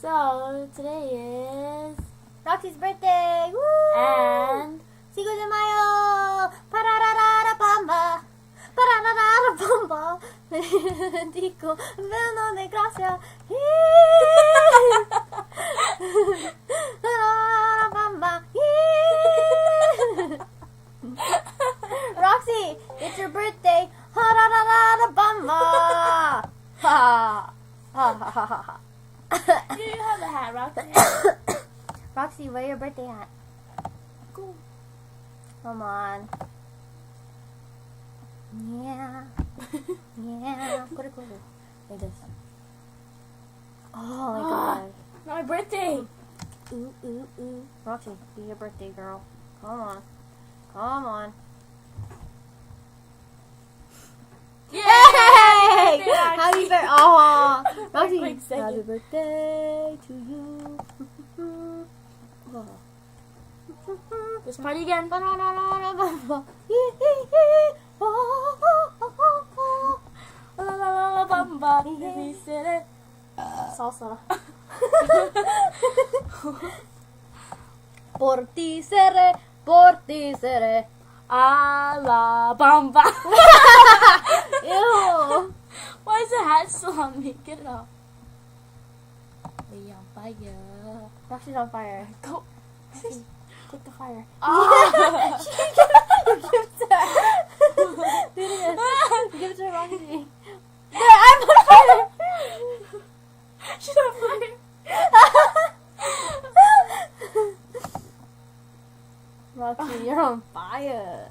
So today is Roxy's birthday! Woo! and 5 de Mayo! Pararara bamba! Pararara bamba! Dico, veno de gracia! Pararara bamba! Roxy, it's your birthday! Pararara bamba! Ha! Ha ha ha ha. you have a hat, Roxy. Roxy, wear your birthday hat. Cool. Come on. Yeah. Yeah. Put it closer. Like this. Oh my god. Not my birthday. Ooh, ooh, ooh. Roxy, be your birthday girl. Come on. Come on. Yay! Hey! Roxy. Happy birthday. Oh, Roxy. Quick second. Happy birthday to you. Oh. Let's party again. La la la la bamba. We said it. Salsa. Por ti seré. A la bamba. Ew. Why is the hat still on me? Get it off. We on fire. Roxy's on fire. Go. Take the fire. Oh. Give it to her. Do it again. Give it to Roxy. There, I'm on fire. She's on fire. Roxy, you're on fire.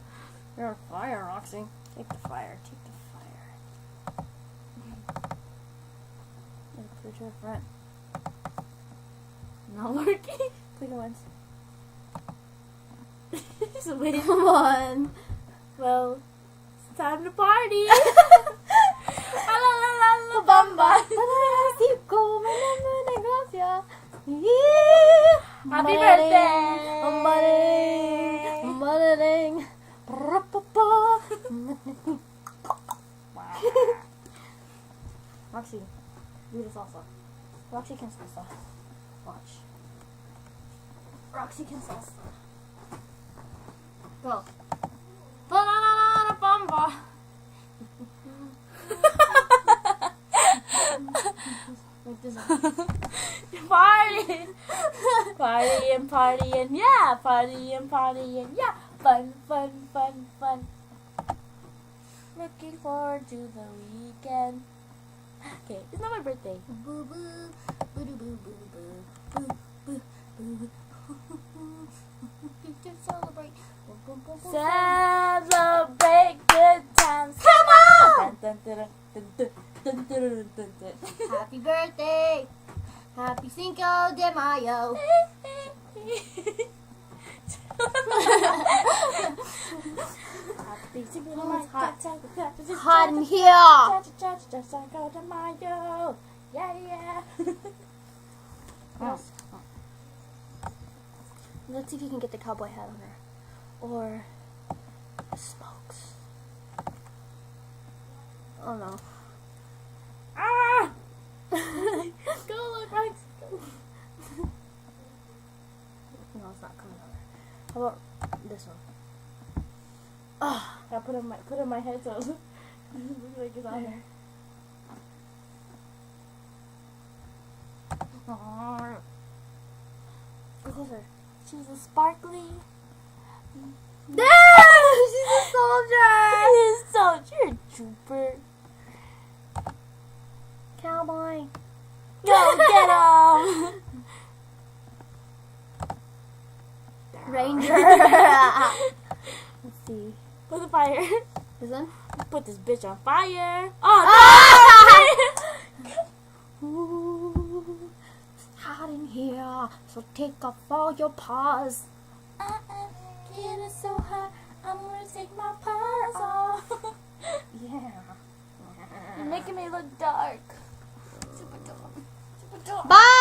You're on fire, Roxy. Take the fire. Take the fire. Yeah, put it to the front. Not working. Click it once. She's waiting. Come on. Well, it's time to party. La la la la la Bamba. bamba. Cinco, de gracia. Happy birthday. Maraling. Roxy, do the salsa. Roxy can salsa. Watch. Roxy can salsa. Go. Banana bamba. Like this. Party. Partying, partying, yeah. Partying, partying, yeah. Fun, fun, fun, fun. Looking forward to the weekend. Okay, it's not my birthday. Boo boo, boo boo boo boo boo boo boo. To celebrate. Celebrate good times. Come on! Dun, dun, dun, dun, dun, dun, dun, dun, dun. Happy birthday! Happy Cinco de Mayo! It's Hot in here! Cinco de Mayo. Yeah, yeah. Yes. Let's see if you can get the cowboy hat on her. Or the smokes. Oh no. Ah! Go, Lex. Go. No, it's not coming over. How about this one? Oh, I put on my head so it looks like it's on there. go closer. She's a sparkly. She's a soldier! You're a trooper. Cowboy. Go get him! Ranger. Let's see. Put the fire. This one? Put this bitch on fire. Oh, Ooh, it's hot in here, so take off all your paws. Getting so hot, I'm gonna take my paws off. Yeah. You're making me look dark. Super dark. Super dark. Bye!